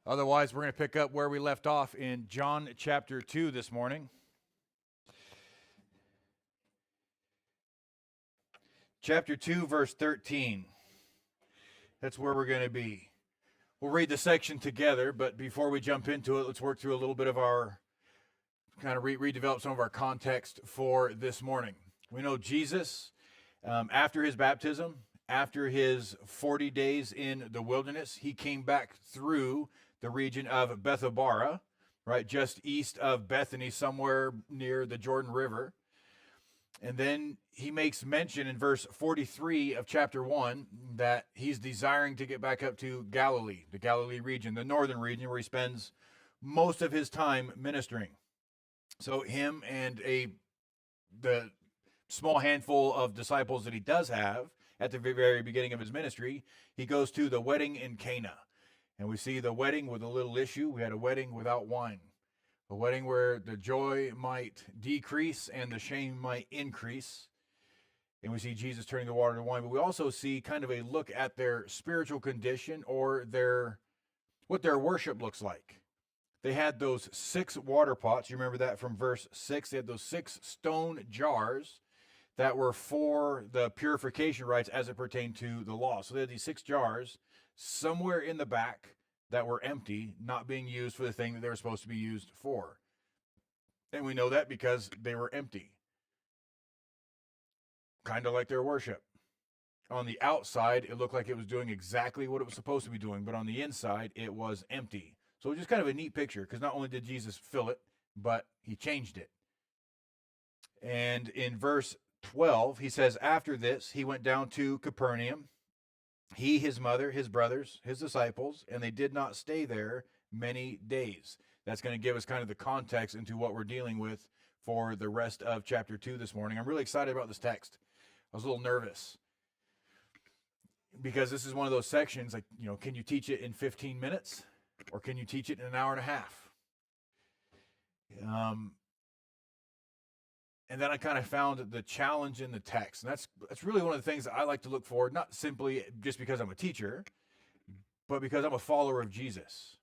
Otherwise, we're going to pick up where we left off in John chapter 2 this morning. Chapter 2, verse 13. That's where we're going to be. We'll read the section together, but before we jump into it, let's work through a little bit of our, kind of redevelop some of our context for this morning. We know Jesus, after his baptism, after his 40 days in the wilderness, he came back through the region of Bethabara, right, just east of Bethany, somewhere near the Jordan River. And then he makes mention in verse 43 of chapter 1 that he's desiring to get back up to Galilee, the Galilee region, the northern region where he spends most of his time ministering. So him and the small handful of disciples that he does have at the very beginning of his ministry, he goes to the wedding in Cana. And we see the wedding with a little issue. We had a wedding without wine. A wedding where the joy might decrease and the shame might increase. And we see Jesus turning the water to wine. But we also see kind of a look at their spiritual condition or what their worship looks like. They had those 6 water pots. You remember that from verse 6? They had those 6 stone jars that were for the purification rites as it pertained to the law. So they had these 6 jars somewhere in the back that were empty, not being used for the thing that they were supposed to be used for. And we know that because they were empty. Kind of like their worship. On the outside, it looked like it was doing exactly what it was supposed to be doing, but on the inside, it was empty. So it's just kind of a neat picture, because not only did Jesus fill it, but he changed it. And in verse 12, he says, after this, he went down to Capernaum, he, his mother, his brothers, his disciples, and they did not stay there many days. That's going to give us kind of the context into what we're dealing with for the rest of chapter 2 this morning. I'm really excited about this text. I was a little nervous because this is one of those sections, like, can you teach it in 15 minutes or can you teach it in an hour and a half? And then I kind of found the challenge in the text. And that's really one of the things that I like to look for, not simply just because I'm a teacher, but because I'm a follower of Jesus.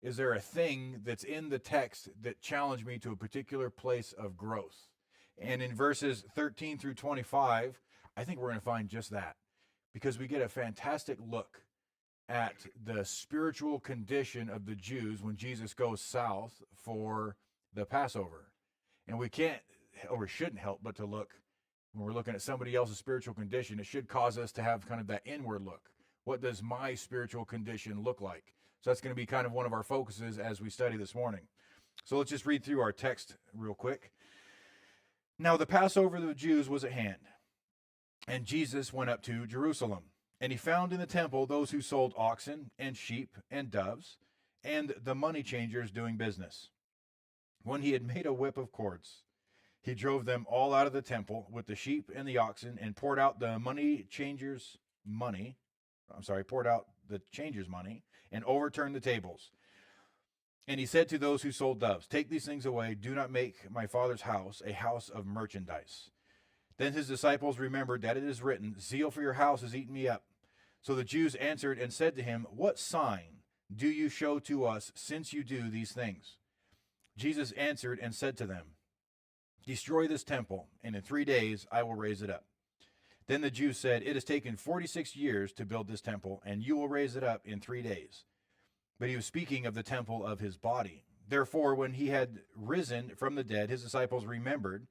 Is there a thing that's in the text that challenged me to a particular place of growth? And in verses 13 through 25, I think we're going to find just that, because we get a fantastic look at the spiritual condition of the Jews when Jesus goes south for the Passover. And we can't, or shouldn't help but to look, when we're looking at somebody else's spiritual condition, it should cause us to have kind of that inward look. What does my spiritual condition look like? So that's going to be kind of one of our focuses as we study this morning. So let's just read through our text real quick. Now the Passover of the Jews was at hand, and Jesus went up to Jerusalem, and he found in the temple those who sold oxen and sheep and doves, and the money changers doing business. When he had made a whip of cords, he drove them all out of the temple with the sheep and the oxen, and poured out the changers' money, and overturned the tables. And he said to those who sold doves, take these things away, do not make my Father's house a house of merchandise. Then his disciples remembered that it is written, zeal for your house has eaten me up. So the Jews answered and said to him, what sign do you show to us since you do these things? Jesus answered and said to them, destroy this temple, and in 3 days I will raise it up. Then the Jews said, it has taken 46 years to build this temple, and you will raise it up in 3 days. But he was speaking of the temple of his body. Therefore, when he had risen from the dead, his disciples remembered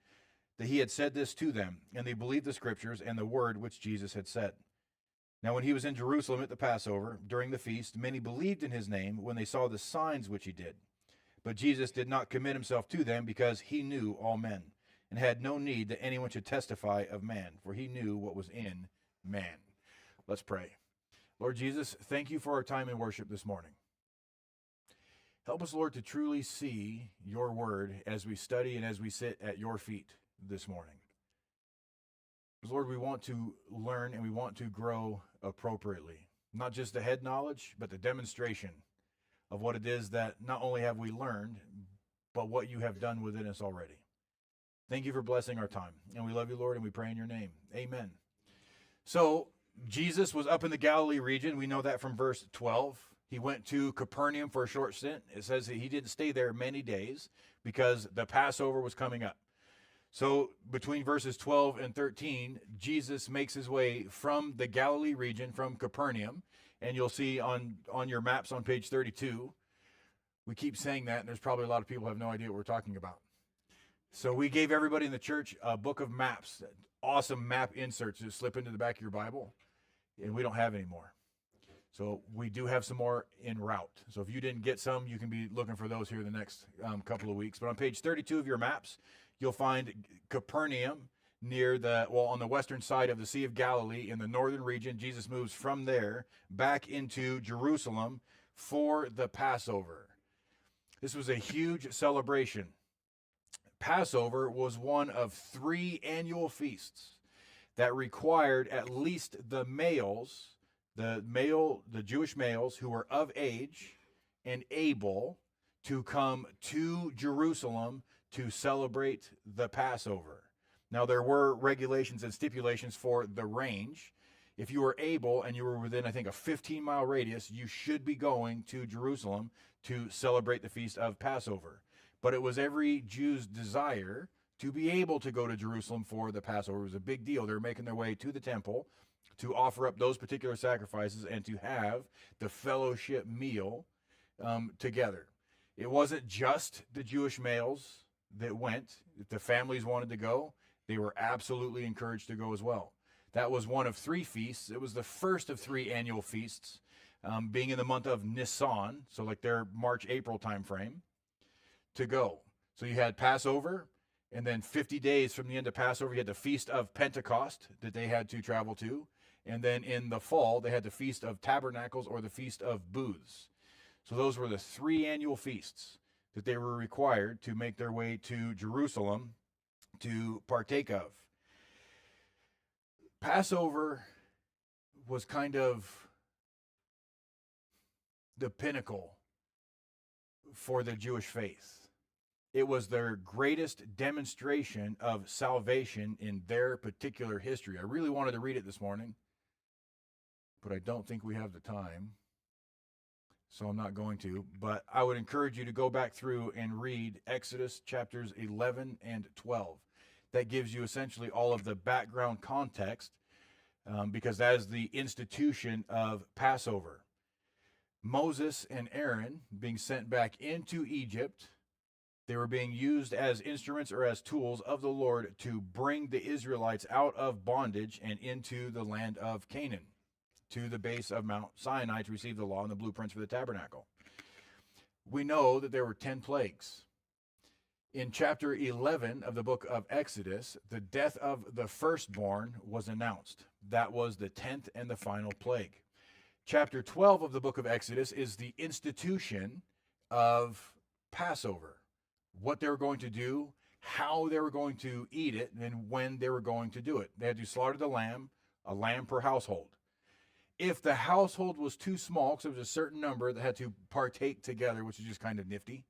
that he had said this to them, and they believed the scriptures and the word which Jesus had said. Now when he was in Jerusalem at the Passover, during the feast, many believed in his name when they saw the signs which he did. But Jesus did not commit himself to them, because he knew all men, and had no need that anyone should testify of man, for he knew what was in man. Let's pray. Lord Jesus, thank you for our time in worship this morning. Help us, Lord, to truly see your word as we study and as we sit at your feet this morning. Lord, we want to learn and we want to grow appropriately. Not just the head knowledge, but the demonstration of what it is that not only have we learned, but what you have done within us already. Thank you for blessing our time. And we love you, Lord, and we pray in your name. Amen. So Jesus was up in the Galilee region. We know that from verse 12. He went to Capernaum for a short stint. It says that he didn't stay there many days because the Passover was coming up. So between verses 12 and 13, Jesus makes his way from the Galilee region, from Capernaum, and you'll see on your maps on page 32, we keep saying that, and there's probably a lot of people who have no idea what we're talking about. So we gave everybody in the church a book of maps, awesome map inserts that slip into the back of your Bible, and we don't have any more. So we do have some more en route. So if you didn't get some, you can be looking for those here the next couple of weeks. But on page 32 of your maps, you'll find Capernaum on the western side of the Sea of Galilee in the northern region. Jesus moves from there back into Jerusalem for the Passover. This was a huge celebration. Passover was one of 3 annual feasts that required at least the Jewish males who were of age and able to come to Jerusalem to celebrate the Passover. Now, there were regulations and stipulations for the range. If you were able and you were within, I think, a 15-mile radius, you should be going to Jerusalem to celebrate the feast of Passover. But it was every Jew's desire to be able to go to Jerusalem for the Passover. It was a big deal. They were making their way to the temple to offer up those particular sacrifices and to have the fellowship meal together. It wasn't just the Jewish males that went. If the families wanted to go, they were absolutely encouraged to go as well. That was one of 3 feasts. It was the first of 3 annual feasts, being in the month of Nisan, so like their March-April time frame, to go. So you had Passover, and then 50 days from the end of Passover, you had the Feast of Pentecost that they had to travel to. And then in the fall, they had the Feast of Tabernacles or the Feast of Booths. So those were the 3 annual feasts that they were required to make their way to Jerusalem to partake of. Passover was kind of the pinnacle for the Jewish faith. It was their greatest demonstration of salvation in their particular history. I really wanted to read it this morning, but I don't think we have the time, so I'm not going to. But I would encourage you to go back through and read Exodus chapters 11 and 12. That gives you essentially all of the background context, because that is the institution of Passover. Moses and Aaron being sent back into Egypt, they were being used as instruments or as tools of the Lord to bring the Israelites out of bondage and into the land of Canaan, to the base of Mount Sinai to receive the law and the blueprints for the tabernacle. We know that there were 10 plagues. In chapter 11 of the book of Exodus, the death of the firstborn was announced. That was the 10th and the final plague. Chapter 12 of the book of Exodus is the institution of Passover. What they were going to do, how they were going to eat it, and when they were going to do it. They had to slaughter the lamb, a lamb per household. If the household was too small, because there was a certain number that had to partake together, which is just kind of nifty.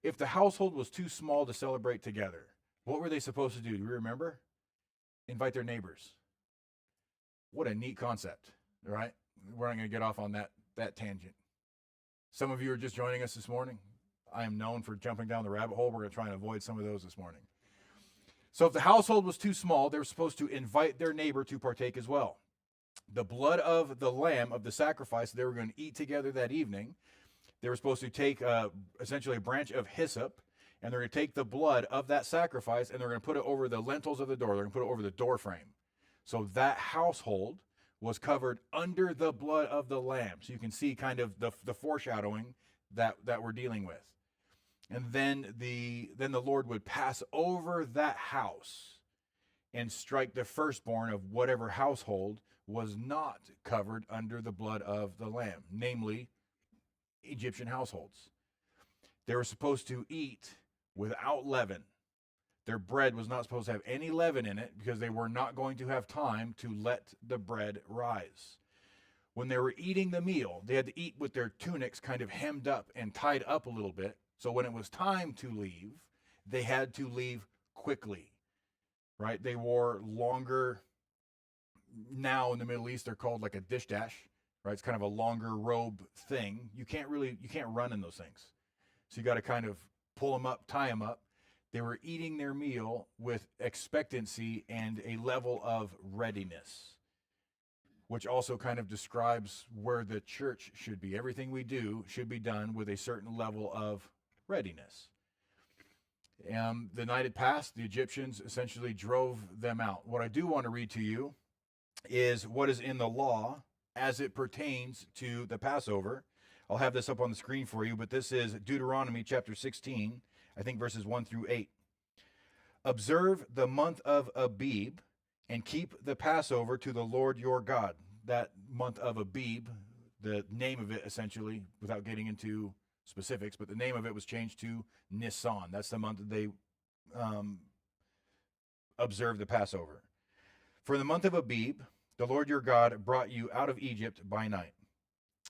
If the household was too small to celebrate together, what were they supposed to do? Do you remember? Invite their neighbors. What a neat concept, right? We're not going to get off on that tangent. Some of you are just joining us this morning. I am known for jumping down the rabbit hole. We're going to try and avoid some of those this morning. So if the household was too small, they were supposed to invite their neighbor to partake as well. The blood of the lamb, of the sacrifice they were going to eat together that evening, they were supposed to take essentially a branch of hyssop, and they're going to take the blood of that sacrifice, and they're going to put it over the lintels of the door. They're going to put it over the door frame. So that household was covered under the blood of the lamb. So you can see kind of the foreshadowing that we're dealing with. And then the Lord would pass over that house and strike the firstborn of whatever household was not covered under the blood of the lamb, namely Egyptian households. They were supposed to eat without leaven. Their bread was not supposed to have any leaven in it because they were not going to have time to let the bread rise. When they were eating the meal, they had to eat with their tunics kind of hemmed up and tied up a little bit. So when it was time to leave, they had to leave quickly, right? They wore longer, now in the Middle East, they're called like a dish dash, right? It's kind of a longer robe thing. You can't run in those things. So you got to kind of pull them up, tie them up. They were eating their meal with expectancy and a level of readiness, which also kind of describes where the church should be. Everything we do should be done with a certain level of readiness. The night had passed, the Egyptians essentially drove them out. What I do want to read to you is what is in the law as it pertains to the Passover. I'll have this up on the screen for you, but this is Deuteronomy chapter 16, I think verses 1 through 8. Observe the month of Abib and keep the Passover to the Lord your God. That month of Abib, the name of it essentially, without getting into specifics, but the name of it was changed to Nisan. That's the month that they observed the Passover. For the month of Abib, the Lord your God brought you out of Egypt by night.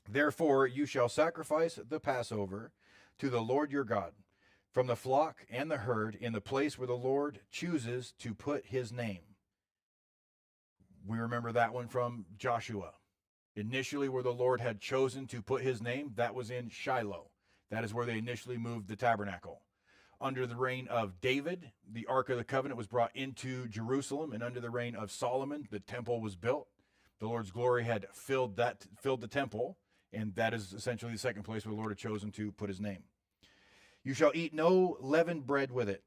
Therefore you shall sacrifice the Passover to the Lord your God from the flock and the herd in the place where the Lord chooses to put his name. We remember that one from Joshua. Initially, where the Lord had chosen to put his name, that was in Shiloh. That is where they initially moved the tabernacle. Under the reign of David, the Ark of the Covenant was brought into Jerusalem, and under the reign of Solomon, the temple was built. The Lord's glory had filled the temple, and that is essentially the second place where the Lord had chosen to put his name. You shall eat no leavened bread with it.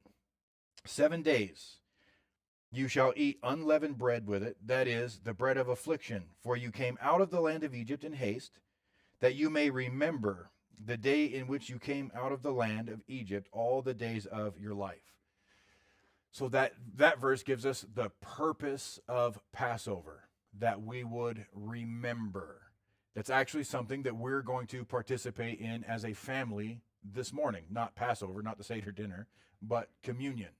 7 days you shall eat unleavened bread with it, that is, the bread of affliction, for you came out of the land of Egypt in haste, that you may remember the day in which you came out of the land of Egypt all the days of your life. So that verse gives us the purpose of Passover, that we would remember. That's actually something that we're going to participate in as a family this morning. Not Passover, not the Seder dinner, but communion.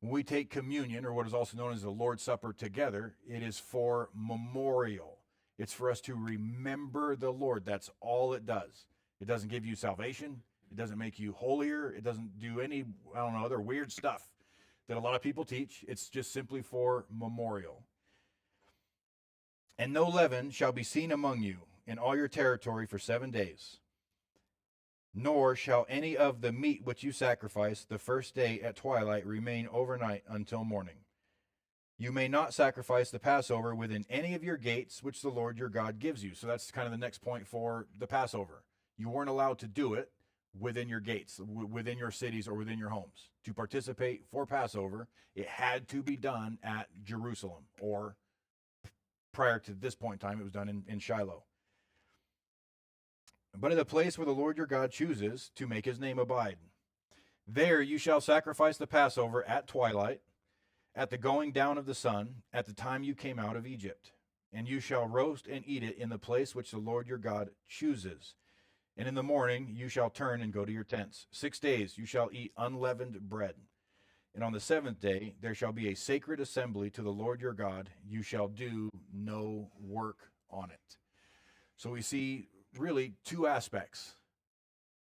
When we take communion, or what is also known as the Lord's Supper together, it is for memorial. It's for us to remember the Lord. That's all it does. It doesn't give you salvation. It doesn't make you holier. It doesn't do any, other weird stuff that a lot of people teach. It's just simply for memorial. And no leaven shall be seen among you in all your territory for 7 days. Nor shall any of the meat which you sacrifice the first day at twilight remain overnight until morning. You may not sacrifice the Passover within any of your gates which the Lord your God gives you. So that's kind of the next point for the Passover. You weren't allowed to do it within your gates, within your cities, or within your homes. To participate for Passover, it had to be done at Jerusalem, or prior to this point in time, it was done in Shiloh. But in the place where the Lord your God chooses to make his name abide, there you shall sacrifice the Passover at twilight, at the going down of the sun, at the time you came out of Egypt. And you shall roast and eat it in the place which the Lord your God chooses. And in the morning you shall turn and go to your tents. 6 days you shall eat unleavened bread. And on the 7th day there shall be a sacred assembly to the Lord your God. You shall do no work on it. So we see really two aspects.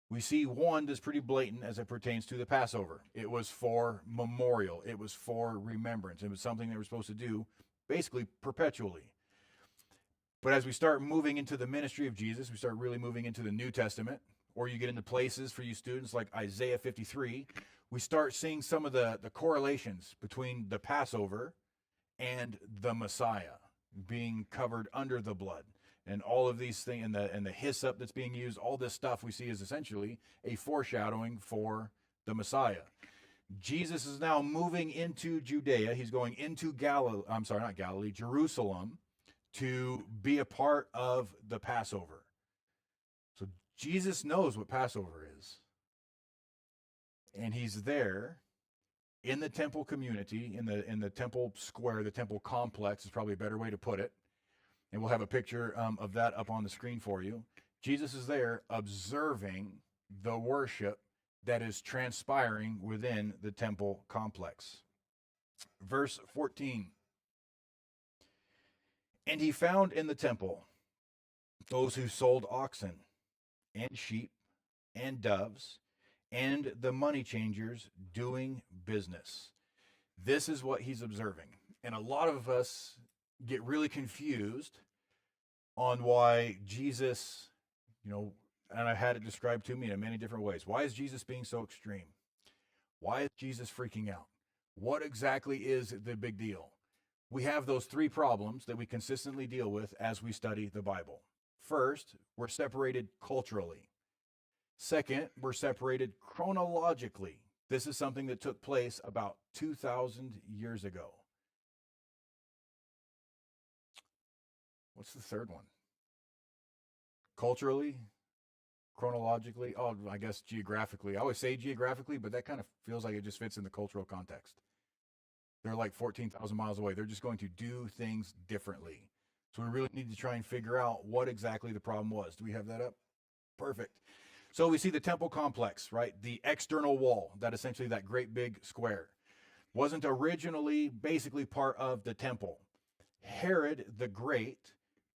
We see one that's pretty blatant as it pertains to the Passover. It was for memorial. It was for remembrance. It was something they were supposed to do basically perpetually. But as we start moving into the ministry of Jesus, we start really moving into the New Testament, or you get into places for you students like Isaiah 53, we start seeing some of the correlations between the Passover and the Messiah being covered under the blood. And all of these things, and the hyssop that's being used, all this stuff we see is essentially a foreshadowing for the Messiah. Jesus is now moving into Judea. He's going into Jerusalem, to be a part of the Passover. So Jesus knows what Passover is. And he's there in the temple community, in the temple square, the temple complex is probably a better way to put it. And we'll have a picture of that up on the screen for you. Jesus is there observing the worship that is transpiring within the temple complex. Verse 14. And he found in the temple those who sold oxen and sheep and doves and the money changers doing business. This is what he's observing. And a lot of us get really confused on why Jesus, and I had it described to me in many different ways. Why is Jesus being so extreme? Why is Jesus freaking out? What exactly is the big deal? We have those three problems that we consistently deal with as we study the Bible. First, we're separated culturally. Second, we're separated chronologically. This is something that took place about 2,000 years ago. What's the third one? Culturally, chronologically, oh, I guess geographically. I always say geographically, but that kind of feels like it just fits in the cultural context. They're like 14,000 miles away. They're just going to do things differently. So we really need to try and figure out what exactly the problem was. Do we have that up? Perfect. So we see the temple complex, right? The external wall, that essentially that great big square, wasn't originally basically part of the temple. Herod the Great,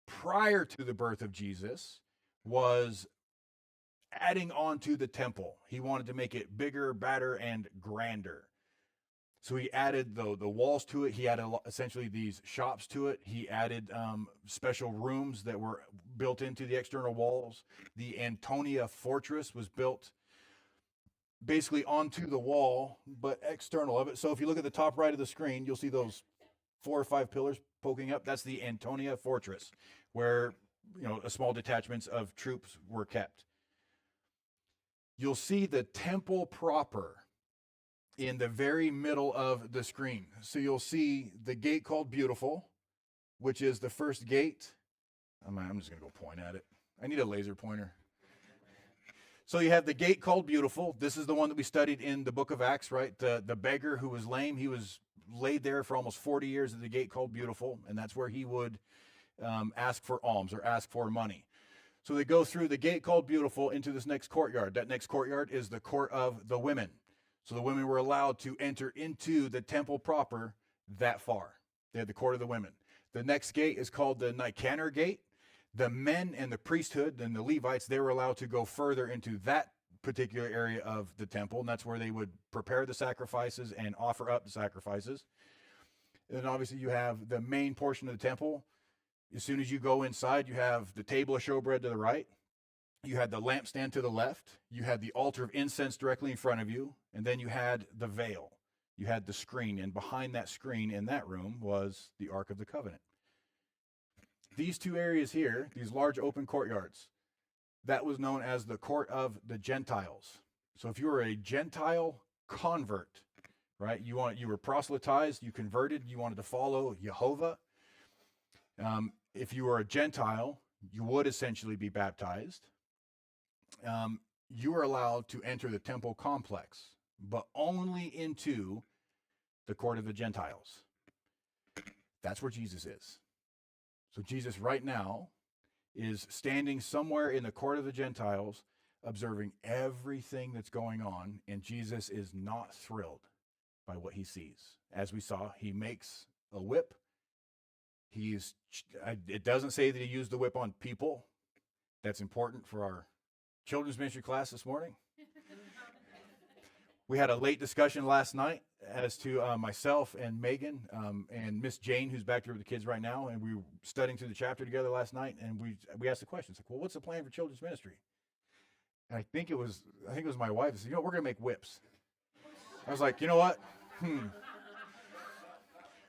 prior to the birth of Jesus, was adding on to the temple. He wanted to make it bigger, badder, and grander. So he added the walls to it. He added essentially these shops to it. He added special rooms that were built into the external walls. The Antonia fortress was built basically onto the wall, but external of it. So if you look at the top right of the screen, you'll see those 4 or 5 pillars poking up. That's the Antonia fortress, where a small detachments of troops were kept. You'll see the temple proper in the very middle of the screen. So you'll see the gate called Beautiful, which is the first gate. I'm just going to go point at it. I need a laser pointer. So you have the gate called Beautiful. This is the one that we studied in the book of Acts, right? The beggar who was lame, he was laid there for almost 40 years at the gate called Beautiful, and that's where he would ask for alms or ask for money. So they go through the gate called Beautiful into this next courtyard. That next courtyard is the court of the women. So the women were allowed to enter into the temple proper that far. They had the court of the women. The next gate is called the Nicanor gate. The men and the priesthood and the Levites, they were allowed to go further into that particular area of the temple, and that's where they would prepare the sacrifices and offer up the sacrifices. And then obviously you have the main portion of the temple. As soon as you go inside, you have the table of showbread to the right. You had the lampstand to the left. You had the altar of incense directly in front of you. And then you had the veil. You had the screen. And behind that screen in that room was the Ark of the Covenant. These two areas here, these large open courtyards, that was known as the court of the Gentiles. So if you were a Gentile convert, right, you were proselytized, you converted, you wanted to follow Jehovah. If you were a Gentile, you would essentially be baptized. You were allowed to enter the temple complex, but only into the court of the Gentiles. That's where Jesus is. So Jesus right now is standing somewhere in the court of the Gentiles, observing everything that's going on, and Jesus is not thrilled by what he sees. As we saw, he makes a whip. It doesn't say that he used the whip on people. That's important for our children's ministry class this morning. We had a late discussion last night as to myself and Megan and Miss Jane, who's back there with the kids right now, and we were studying through the chapter together last night, and we asked the questions like, well, what's the plan for children's ministry? And I think it was my wife that said, we're going to make whips. I was like, you know what?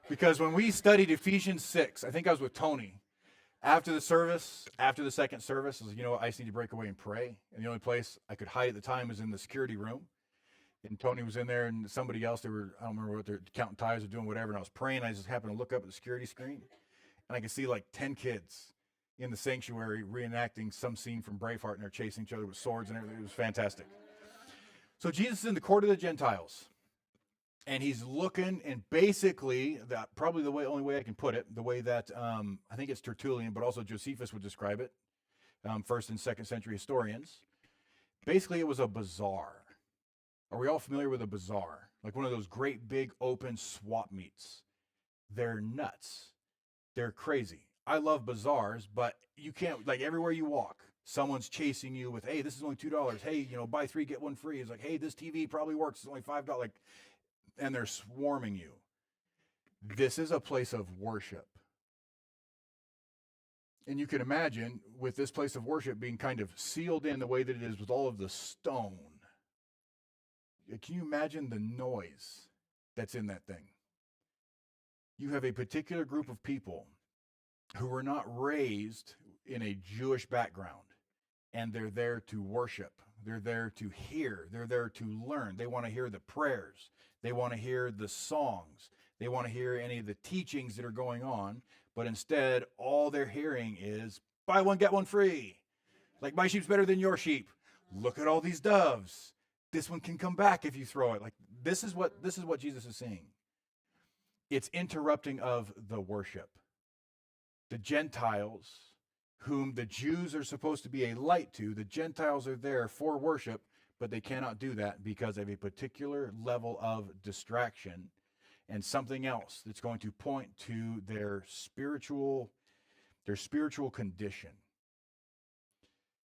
Because when we studied Ephesians 6, I think I was with Tony. After the second service, I was like, I just need to break away and pray. And the only place I could hide at the time was in the security room. And Tony was in there and somebody else, I don't remember what they're counting ties or doing whatever. And I was praying. I just happened to look up at the security screen. And I could see like 10 kids in the sanctuary reenacting some scene from Braveheart. And they're chasing each other with swords and everything. It was fantastic. So Jesus is in the court of the Gentiles. And he's looking, and basically, that probably only way I can put it, the way that I think it's Tertullian, but also Josephus would describe it, first and second century historians. Basically, it was a bazaar. Are we all familiar with a bazaar? Like one of those great big open swap meets. They're nuts. They're crazy. I love bazaars, but you can't, like everywhere you walk, someone's chasing you with, hey, this is only $2. Hey, buy 3, get 1 free. It's like, hey, this TV probably works. It's only $5. Like, and they're swarming you. This is a place of worship. And you can imagine with this place of worship being kind of sealed in the way that it is with all of the stone. Can you imagine the noise that's in that thing? You have a particular group of people who were not raised in a Jewish background, and they're there to worship. They're there to hear. They're there to learn. They want to hear the prayers. They want to hear the songs. They want to hear any of the teachings that are going on. But instead, all they're hearing is, buy one, get one free. Like, my sheep's better than your sheep. Look at all these doves. This one can come back if you throw it. Like, this is what Jesus is saying. It's interrupting of the worship. The Gentiles, whom the Jews are supposed to be a light to, the Gentiles are there for worship, but they cannot do that because of a particular level of distraction and something else that's going to point to their spiritual condition.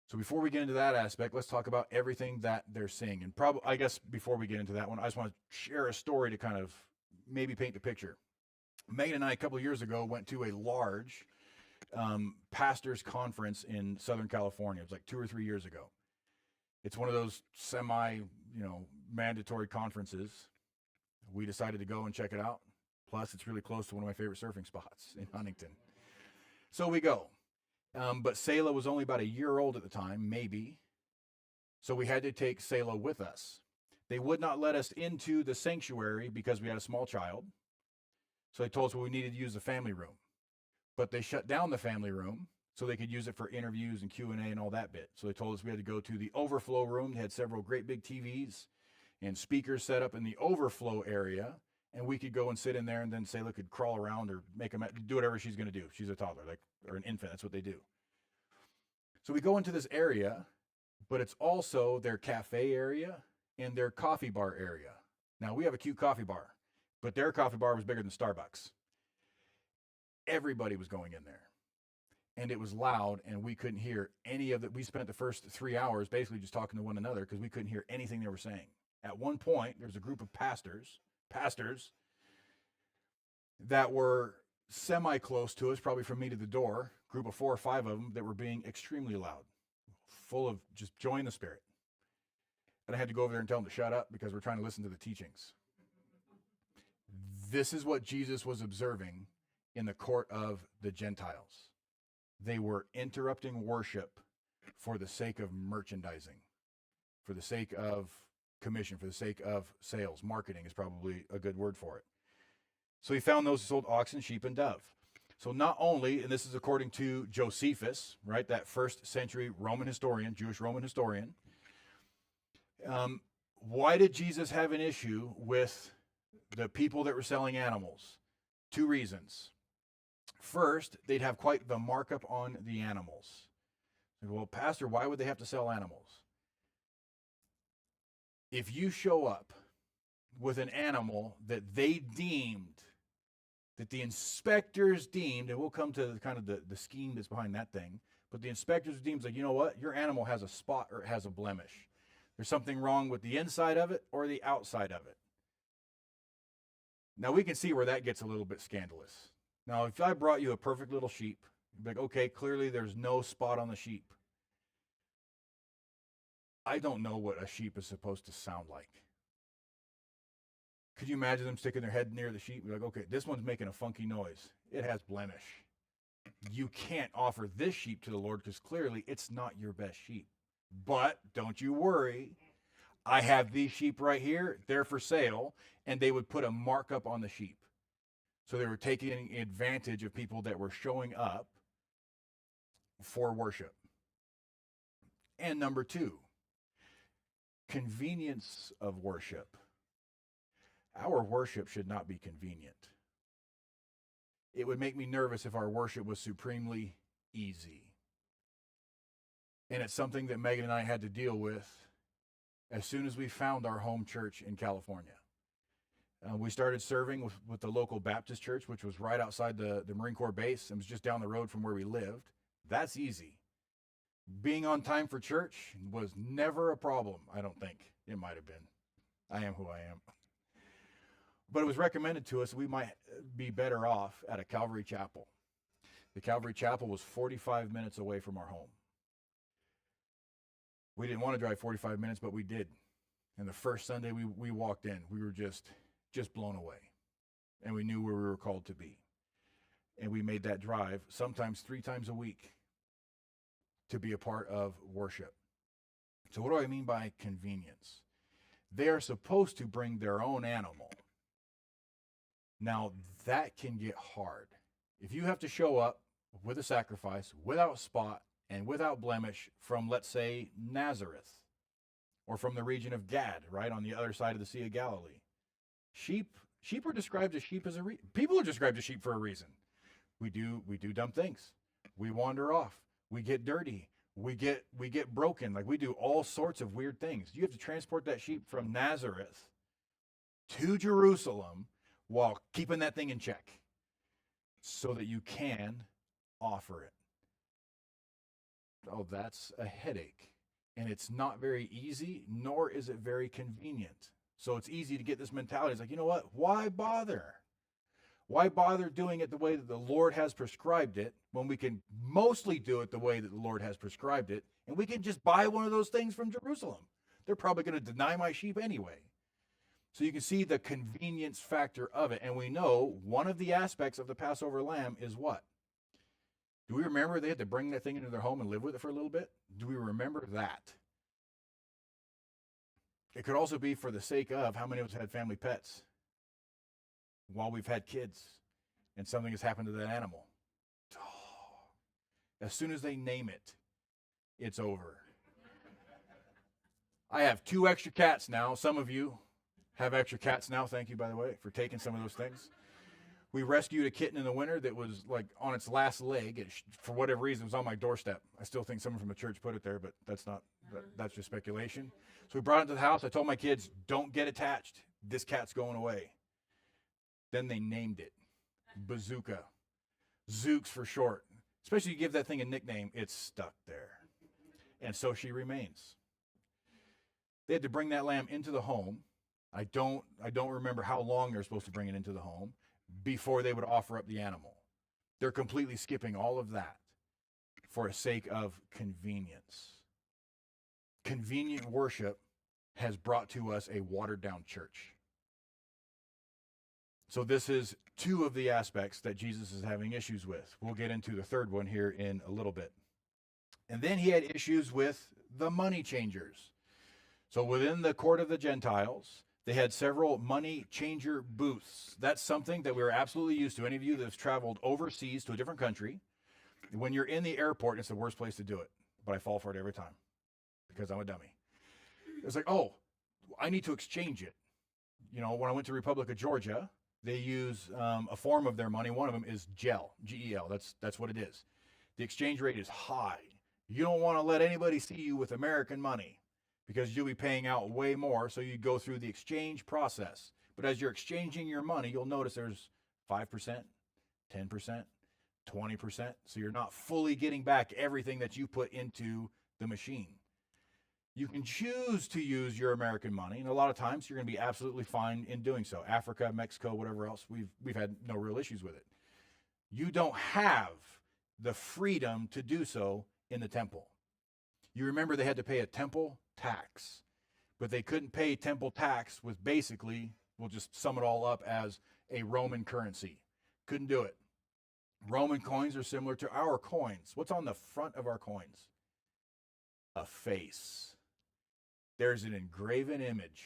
So before we get into that aspect, let's talk about everything that they're seeing. And probably, I guess before we get into that one, I just want to share a story to kind of maybe paint the picture. Megan and I, a couple of years ago, went to a large pastors conference in Southern California. It was like 2 or 3 years ago. It's one of those mandatory conferences. We decided to go and check it out. Plus, it's really close to one of my favorite surfing spots in Huntington. So we go. But Selah was only about a year old at the time, maybe. So we had to take Selah with us. They would not let us into the sanctuary because we had a small child. So they told us we needed to use the family room. But they shut down the family room so they could use it for interviews and Q&A and all that bit. So they told us we had to go to the overflow room. They had several great big TVs and speakers set up in the overflow area. And we could go and sit in there, and then Selah could crawl around or do whatever she's going to do. She's a toddler, or an infant. That's what they do. So we go into this area, but it's also their cafe area and their coffee bar area. Now, we have a cute coffee bar, but their coffee bar was bigger than Starbucks. Everybody was going in there, and it was loud, and we couldn't hear any of it. We spent the first 3 hours basically just talking to one another because we couldn't hear anything they were saying. At one point, there was a group of pastors that were semi-close to us, probably from me to the door, group of 4 or 5 of them that were being extremely loud, full of just joy in the Spirit. And I had to go over there and tell them to shut up because we're trying to listen to the teachings. This is what Jesus was observing in the court of the Gentiles. They were interrupting worship for the sake of merchandising, for the sake of commission, for the sake of sales. Marketing is probably a good word for it. So he found those who sold oxen, sheep, and dove. So not only, and this is according to Josephus, right, that first century Roman historian, Jewish Roman historian, why did Jesus have an issue with the people that were selling animals? 2 reasons. First, they'd have quite the markup on the animals. Well, Pastor, why would they have to sell animals? If you show up with an animal that they deemed, that the inspectors deemed, and we'll come to kind of the scheme that's behind that thing, but the inspectors deemed, like, you know what, your animal has a spot or it has a blemish. There's something wrong with the inside of it or the outside of it. Now, we can see where that gets a little bit scandalous. Now, if I brought you a perfect little sheep, you'd be like, okay, clearly there's no spot on the sheep. I don't know what a sheep is supposed to sound like. Could you imagine them sticking their head near the sheep? Be like, okay, this one's making a funky noise. It has blemish. You can't offer this sheep to the Lord because clearly it's not your best sheep. But don't you worry. I have these sheep right here. They're for sale. And they would put a markup on the sheep. So they were taking advantage of people that were showing up for worship. And number 2, convenience of worship. Our worship should not be convenient. It would make me nervous if our worship was supremely easy. And it's something that Megan and I had to deal with as soon as we found our home church in California. We started serving with the local Baptist church, which was right outside the Marine Corps base and was just down the road from where we lived. That's easy. Being on time for church was never a problem, I don't think. It might have been. I am who I am. But it was recommended to us we might be better off at a Calvary chapel. The Calvary Chapel was 45 minutes away from our home. We didn't want to drive 45 minutes, but we did. And the first Sunday we walked in, we were just blown away. And we knew where we were called to be. And we made that drive sometimes 3 times a week to be a part of worship. So what do I mean by convenience? They are supposed to bring their own animal. Now, that can get hard. If you have to show up with a sacrifice, without spot, and without blemish from, let's say, Nazareth, or from the region of Gad, right, on the other side of the Sea of Galilee. Sheep are described as sheep as a reason. People are described as sheep for a reason. We do dumb things. We wander off. We get dirty. We get broken. Like, we do all sorts of weird things. You have to transport that sheep from Nazareth to Jerusalem while keeping that thing in check so that you can offer it. Oh, that's a headache. And it's not very easy, nor is it very convenient. So it's easy to get this mentality. It's like, you know what? Why bother? Why bother doing it the way that the Lord has prescribed it when we can mostly do it the way that the Lord has prescribed it, and we can just buy one of those things from Jerusalem? They're probably going to deny my sheep anyway. So you can see the convenience factor of it. And we know one of the aspects of the Passover lamb is what? Do we remember they had to bring that thing into their home and live with it for a little bit? Do we remember that? It could also be for the sake of how many of us had family pets while we've had kids and something has happened to that animal. Oh, as soon as they name it, it's over. I have 2 extra cats now. Some of you have extra cats now. Thank you, by the way, for taking some of those things. We rescued a kitten in the winter that was like on its last leg. For whatever reason, it was on my doorstep. I still think someone from the church put it there, but that's just speculation. So we brought it to the house. I told my kids, don't get attached. This cat's going away. Then they named it Bazooka. Zooks for short. Especially you give that thing a nickname, it's stuck there. And so she remains. They had to bring that lamb into the home. I don't remember how long they're supposed to bring it into the home before they would offer up the animal. They're completely skipping all of that for a sake of convenience. Convenient worship has brought to us a watered-down church. So this is 2 of the aspects that Jesus is having issues with. We'll get into the third one here in a little bit. And then he had issues with the money changers. So within the court of the Gentiles, they had several money changer booths. That's something that we're absolutely used to. Any of you that have traveled overseas to a different country, when you're in the airport, it's the worst place to do it. But I fall for it every time because I'm a dummy. It's like, oh, I need to exchange it. You know, when I went to Republic of Georgia, they use a form of their money. One of them is GEL, G-E-L. That's what it is. The exchange rate is high. You don't want to let anybody see you with American money, because you'll be paying out way more, so you go through the exchange process. But as you're exchanging your money, you'll notice there's 5%, 10%, 20%, so you're not fully getting back everything that you put into the machine. You can choose to use your American money, and a lot of times you're going to be absolutely fine in doing so. Africa, Mexico, whatever else, we've had no real issues with it. You don't have the freedom to do so in the temple. You remember they had to pay a temple tax, but they couldn't pay temple tax with basically, we'll just sum it all up as a Roman currency. Couldn't do it. Roman coins are similar to our coins. What's on the front of our coins? A face. There's an engraven image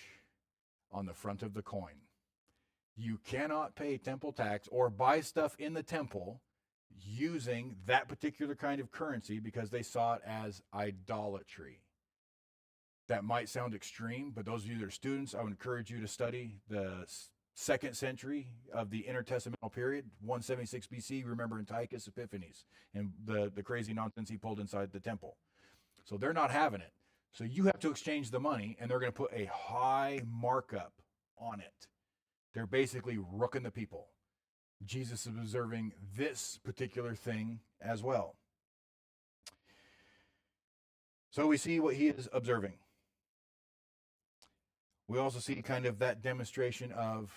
on the front of the coin. You cannot pay temple tax or buy stuff in the temple using that particular kind of currency because they saw it as idolatry. That might sound extreme, but those of you that are students, I would encourage you to study the 2nd century of the intertestamental period, 176 BC. Remember Antiochus Epiphanes and the crazy nonsense he pulled inside the temple. So they're not having it. So you have to exchange the money, and they're going to put a high markup on it. They're basically rooking the people. Jesus is observing this particular thing as well. So we see what he is observing. We also see kind of that demonstration of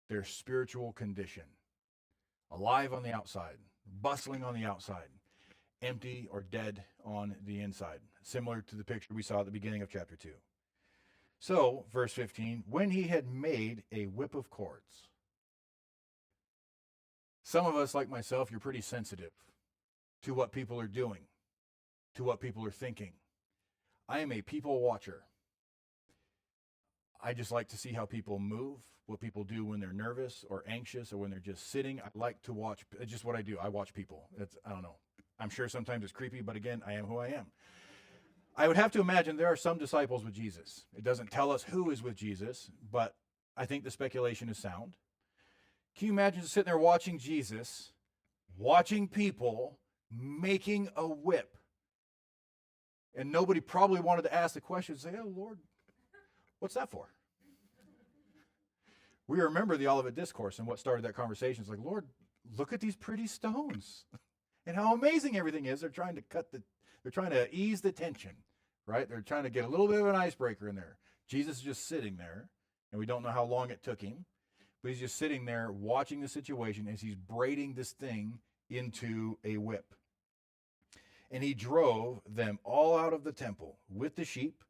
their spiritual condition. Alive on the outside, bustling on the outside, empty or dead on the inside, similar to the picture we saw at the beginning of chapter 2. So, verse 15, when he had made a whip of cords. Some of us, like myself, you're pretty sensitive to what people are doing, to what people are thinking. I am a people watcher. I just like to see how people move, what people do when they're nervous or anxious or when they're just sitting. I like to watch. It's just what I do. I watch people. I don't know. I'm sure sometimes it's creepy, but again, I am who I am. I would have to imagine there are some disciples with Jesus. It doesn't tell us who is with Jesus, but I think the speculation is sound. Can you imagine sitting there watching Jesus, watching people making a whip? And nobody probably wanted to ask the question, say, oh, Lord, what's that for? We remember the Olivet Discourse and what started that conversation. It's like, Lord, look at these pretty stones and how amazing everything is. They're trying to ease the tension, right? They're trying to get a little bit of an icebreaker in there. Jesus is just sitting there, and we don't know how long it took him, but he's just sitting there watching the situation as he's braiding this thing into a whip. And he drove them all out of the temple with the sheep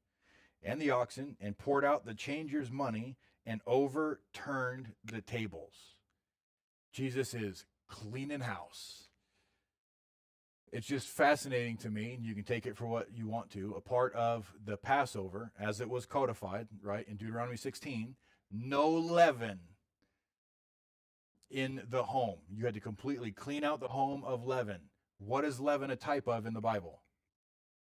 and the oxen and poured out the changers' money and overturned the tables. Jesus is cleaning house. It's just fascinating to me, and you can take it for what you want to. A part of the Passover, as it was codified, right, in Deuteronomy 16, no leaven in the home. You had to completely clean out the home of leaven. What is leaven a type of in the Bible?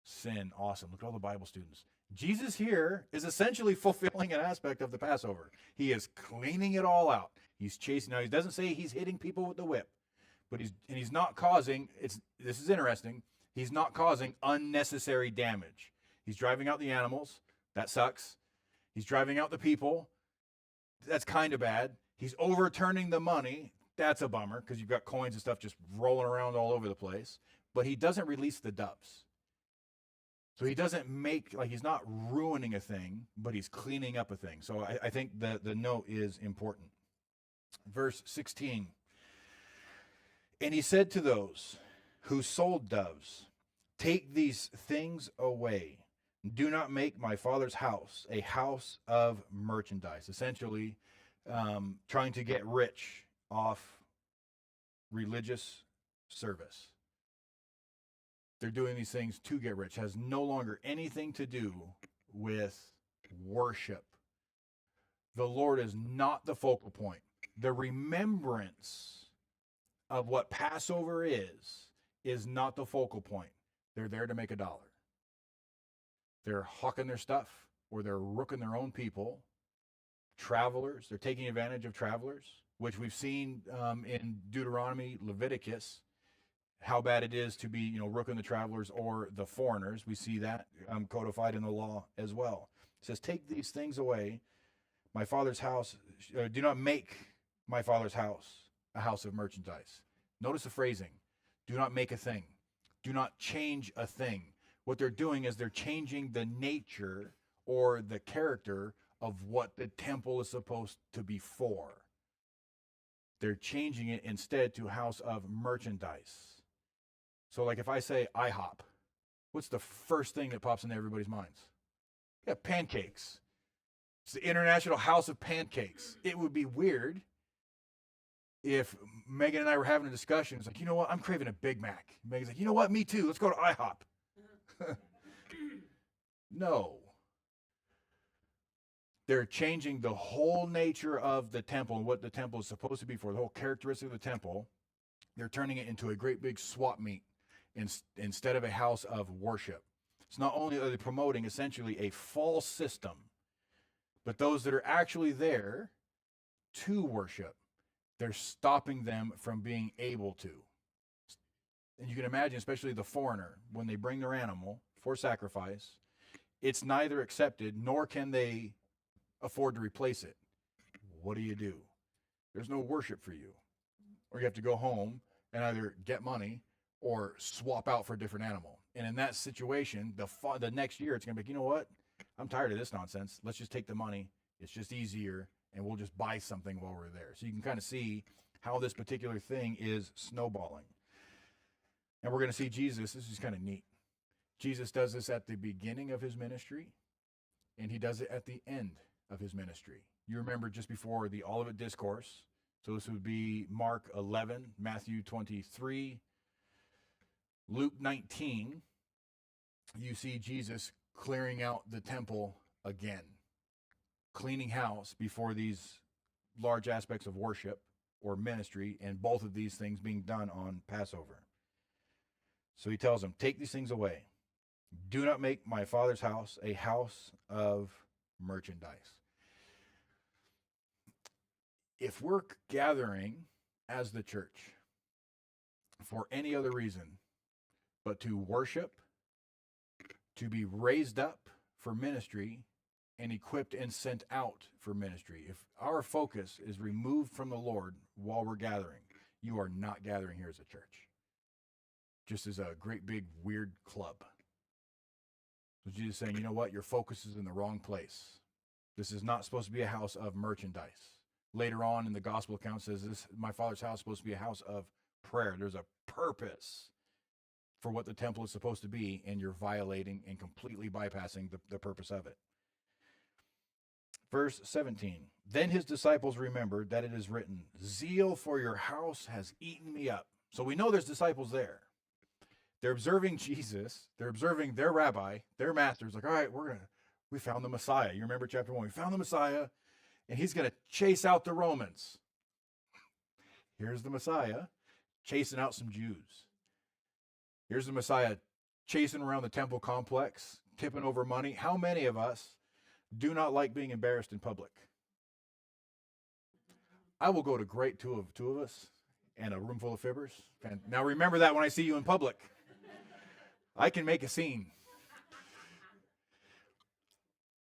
Sin. Awesome. Look at all the Bible students. Jesus here is essentially fulfilling an aspect of the Passover. He is cleaning it all out. He's chasing. Now, he doesn't say he's hitting people with the whip, but he's not causing, this is interesting, he's not causing unnecessary damage. He's driving out the animals. That sucks. He's driving out the people. That's kind of bad. He's overturning the money. That's a bummer because you've got coins and stuff just rolling around all over the place. But he doesn't release the doves. So he doesn't he's not ruining a thing, but he's cleaning up a thing. So I think the note is important. Verse 16. And he said to those who sold doves, take these things away. Do not make my Father's house a house of merchandise. Essentially, trying to get rich off religious service. They're doing these things to get rich. It has no longer anything to do with worship. The Lord is not the focal point. The remembrance of what Passover is not the focal point. They're there to make $1. They're hawking their stuff, or they're rooking their own people. Travelers, they're taking advantage of travelers, which we've seen in Deuteronomy, Leviticus, how bad it is to be, rooking the travelers or the foreigners. We see that codified in the law as well. It says, take these things away. My Father's house, do not make my Father's house a house of merchandise. Notice the phrasing. Do not make a thing. Do not change a thing. What they're doing is they're changing the nature or the character of what the temple is supposed to be for. They're changing it instead to house of merchandise. So like if I say IHOP, what's the first thing that pops into everybody's minds? Yeah, pancakes. It's the International House of Pancakes. It would be weird if Megan and I were having a discussion. It's like, you know what? I'm craving a Big Mac. Megan's like, you know what? Me too. Let's go to IHOP. No. They're changing the whole nature of the temple and what the temple is supposed to be for, the whole characteristic of the temple. They're turning it into a great big swap meet instead of a house of worship. It's not only are they promoting essentially a false system, but those that are actually there to worship, they're stopping them from being able to. And you can imagine, especially the foreigner, when they bring their animal for sacrifice, it's neither accepted nor can they afford to replace it. What do? There's no worship for you. Or you have to go home and either get money or swap out for a different animal. And in that situation, the next year, it's going to be, you know what? I'm tired of this nonsense. Let's just take the money. It's just easier, and we'll just buy something while we're there. So you can kind of see how this particular thing is snowballing. And we're going to see Jesus. This is kind of neat. Jesus does this at the beginning of his ministry, and he does it at the end of his ministry. You remember just before the Olivet Discourse. So this would be Mark 11, Matthew 23, Luke 19. You see Jesus clearing out the temple again, cleaning house before these large aspects of worship or ministry, and both of these things being done on Passover. So he tells them, take these things away. Do not make my Father's house a house of merchandise. If we're gathering as the church for any other reason but to worship, to be raised up for ministry, and equipped and sent out for ministry, if our focus is removed from the Lord while we're gathering, you are not gathering here as a church. Just as a great big weird club. So Jesus is saying, you know what? Your focus is in the wrong place. This is not supposed to be a house of merchandise. Later on in the gospel account says this, my Father's house is supposed to be a house of prayer. There's a purpose for what the temple is supposed to be, and you're violating and completely bypassing the purpose of it. Verse 17, then his disciples remembered that it is written, zeal for your house has eaten me up. So we know there's disciples there. They're observing Jesus. They're observing their rabbi, their master's like, all right, we found the Messiah. You remember chapter 1, we found the Messiah, and he's going to chase out the Romans. Here's the Messiah chasing out some Jews. Here's the Messiah chasing around the temple complex, tipping over money. How many of us do not like being embarrassed in public? I will go to great two of us and a room full of fibbers. And now remember that when I see you in public. I can make a scene.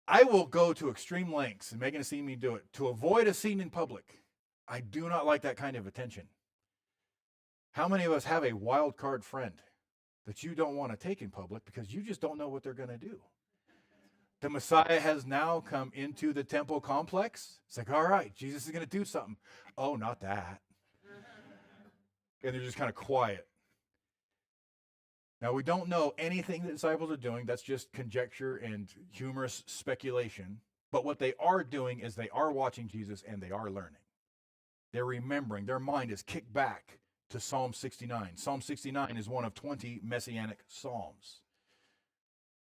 I will go to extreme lengths, and Megan has seen me do it, to avoid a scene in public. I do not like that kind of attention. How many of us have a wild card friend that you don't want to take in public because you just don't know what they're going to do? The Messiah has now come into the temple complex. It's like, all right, Jesus is going to do something. Oh, not that. And they're just kind of quiet. Now, we don't know anything the disciples are doing. That's just conjecture and humorous speculation. But what they are doing is they are watching Jesus and they are learning. They're remembering. Their mind is kicked back to Psalm 69. Psalm 69 is one of 20 messianic psalms.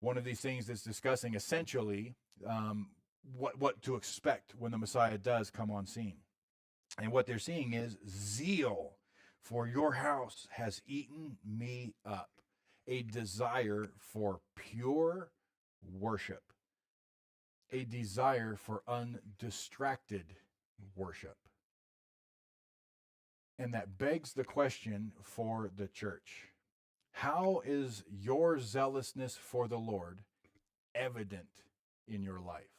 One of these things that's discussing essentially what to expect when the Messiah does come on scene. And what they're seeing is zeal for your house has eaten me up. A desire for pure worship. A desire for undistracted worship. And that begs the question for the church. How is your zealousness for the Lord evident in your life?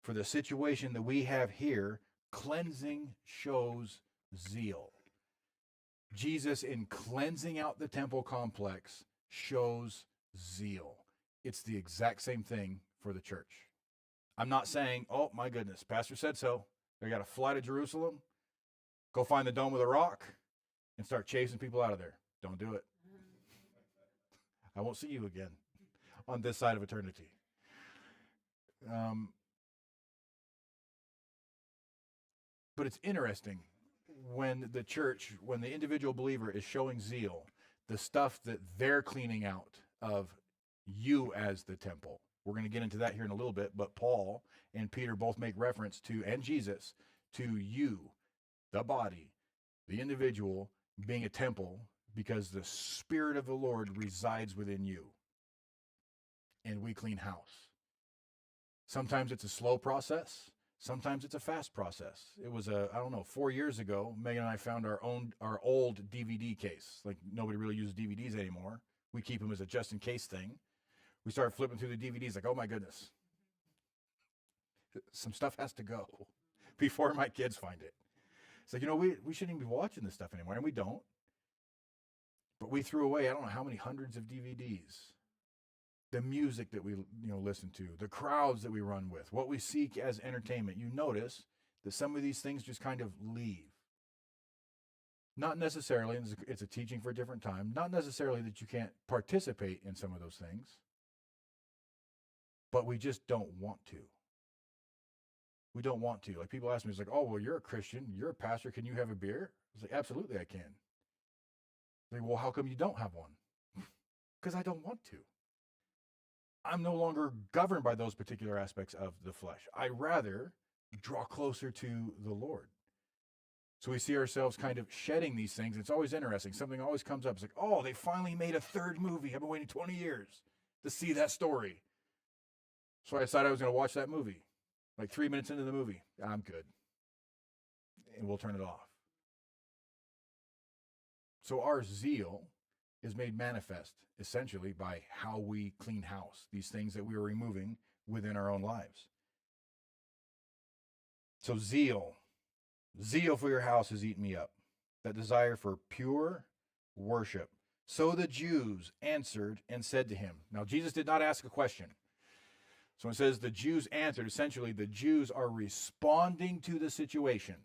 For the situation that we have here, cleansing shows zeal. Jesus, in cleansing out the temple complex, shows zeal. It's the exact same thing for the church. I'm not saying, oh my goodness, pastor said so. They got to fly to Jerusalem, go find the Dome of the Rock, and start chasing people out of there. Don't do it. I won't see you again on this side of eternity. But it's interesting when the church, when the individual believer is showing zeal, the stuff that they're cleaning out of you as the temple. We're going to get into that here in a little bit, but Paul and Peter both make reference to, and Jesus, to you, the body, the individual being a temple, because the Spirit of the Lord resides within you. And we clean house. Sometimes it's a slow process. Sometimes it's a fast process. It was 4 years ago, Megan and I found our old DVD case. Like, nobody really uses DVDs anymore. We keep them as a just in case thing. We started flipping through the DVDs like, oh my goodness. Some stuff has to go before my kids find it. It's like, we shouldn't even be watching this stuff anymore, and we don't. But we threw away, I don't know how many hundreds of DVDs. The music that we listen to, the crowds that we run with, what we seek as entertainment. You notice that some of these things just kind of leave. Not necessarily, and it's a teaching for a different time, not necessarily that you can't participate in some of those things, but we just don't want to. We don't want to. Like people ask me, it's like, oh, well, you're a Christian, you're a pastor, can you have a beer? It's like, absolutely I can. Like, well, how come you don't have one? Because I don't want to. I'm no longer governed by those particular aspects of the flesh. I rather draw closer to the Lord. So we see ourselves kind of shedding these things. It's always interesting. Something always comes up. It's like, oh, they finally made a third movie. I've been waiting 20 years to see that story. So I decided I was going to watch that movie. Like 3 minutes into the movie, I'm good. And we'll turn it off. So our zeal is made manifest essentially by how we clean house, these things that we are removing within our own lives. So zeal for your house has eaten me up. That desire for pure worship. So the Jews answered and said to him. Now, Jesus did not ask a question. So it says the Jews answered. Essentially, the Jews are responding to the situation.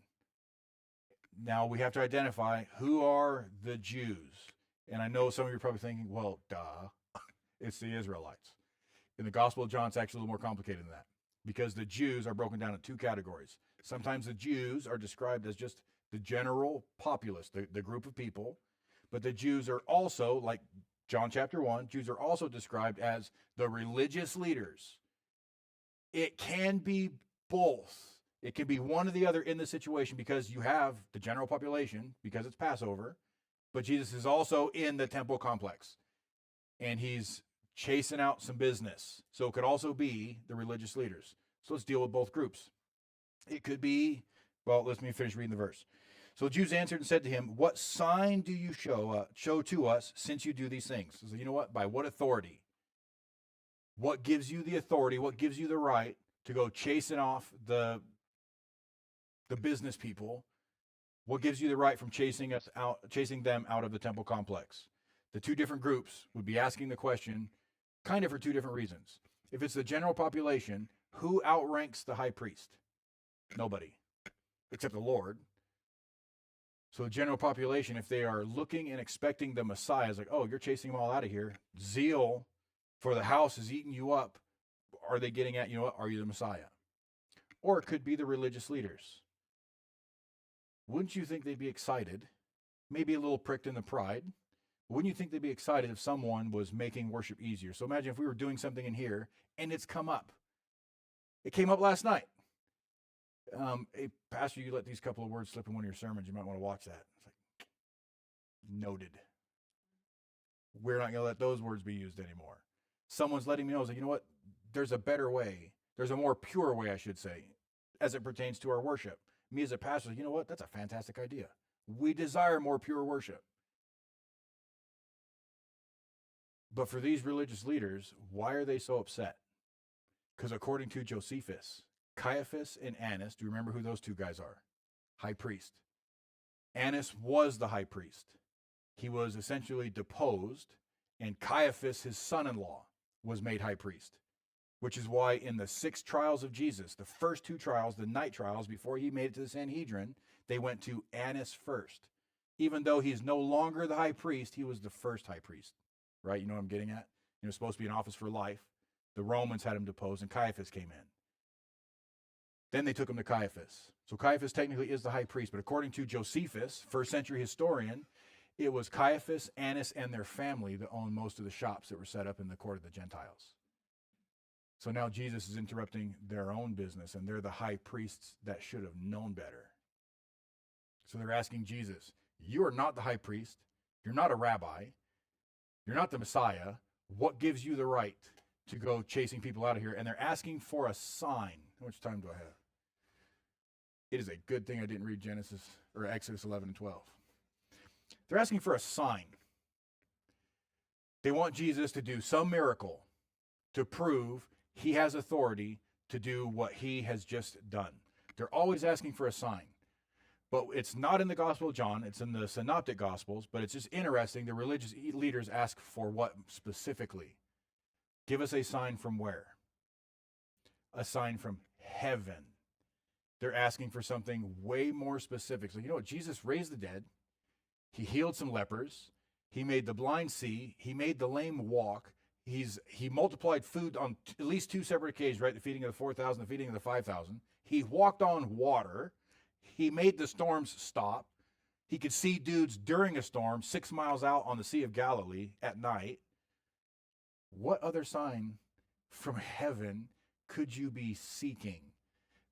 Now, we have to identify who are the Jews. And I know some of you are probably thinking, well, duh, it's the Israelites. In the Gospel of John, it's actually a little more complicated than that, because the Jews are broken down in two categories. Sometimes the Jews are described as just the general populace, the group of people, but the Jews are also, like John chapter 1, Jews are also described as the religious leaders. It can be both. It can be one or the other in the situation, because you have the general population, because it's Passover, but Jesus is also in the temple complex, and he's chasing out some business. So it could also be the religious leaders. So let's deal with both groups. It could be, well, let me finish reading the verse. So the Jews answered and said to him, what sign do you show to us since you do these things? So you know what? By what authority? What gives you the authority? What gives you the right to go chasing off the business people? What gives you the right from chasing them out of the temple complex? The two different groups would be asking the question kind of for two different reasons. If it's the general population, who outranks the high priest? Nobody, except the Lord. So the general population, if they are looking and expecting the Messiah, is like, oh, you're chasing them all out of here. Zeal for the house is eating you up. Are they getting at, you know what, are you the Messiah? Or it could be the religious leaders. Wouldn't you think they'd be excited? Maybe a little pricked in the pride. Wouldn't you think they'd be excited if someone was making worship easier? So imagine if we were doing something in here and it's come up. It came up last night. Hey, Pastor, you let these couple of words slip in one of your sermons. You might want to watch that. It's like, noted. We're not going to let those words be used anymore. Someone's letting me know, like, you know what? There's a better way. There's a more pure way, I should say, as it pertains to our worship. Me as a pastor, you know what? That's a fantastic idea. We desire more pure worship. But for these religious leaders, why are they so upset? Because according to Josephus, Caiaphas and Annas, do you remember who those two guys are? High priest. Annas was the high priest. He was essentially deposed, and Caiaphas, his son-in-law, was made high priest, which is why in the 6 trials of Jesus, the first 2 trials, the night trials, before he made it to the Sanhedrin, they went to Annas first. Even though he's no longer the high priest, he was the first high priest, right? You know what I'm getting at? He was supposed to be in office for life. The Romans had him deposed, and Caiaphas came in. Then they took him to Caiaphas. So Caiaphas technically is the high priest, but according to Josephus, first century historian, it was Caiaphas, Annas, and their family that owned most of the shops that were set up in the court of the Gentiles. So now Jesus is interrupting their own business, and they're the high priests that should have known better. So they're asking Jesus, you are not the high priest. You're not a rabbi. You're not the Messiah. What gives you the right to go chasing people out of here? And they're asking for a sign. How much time do I have? It is a good thing I didn't read Exodus 11 and 12. They're asking for a sign. They want Jesus to do some miracle to prove he has authority to do what he has just done. They're always asking for a sign. But it's not in the Gospel of John. It's in the Synoptic Gospels. But it's just interesting. The religious leaders ask for what specifically? Give us a sign from where? A sign from heaven. They're asking for something way more specific. So you know what? Jesus raised the dead. He healed some lepers. He made the blind see. He made the lame walk. He multiplied food on at least two separate occasions, right? The feeding of the 4,000, the feeding of the 5,000. He walked on water. He made the storms stop. He could see dudes during a storm 6 miles out on the Sea of Galilee at night. What other sign from heaven could you be seeking?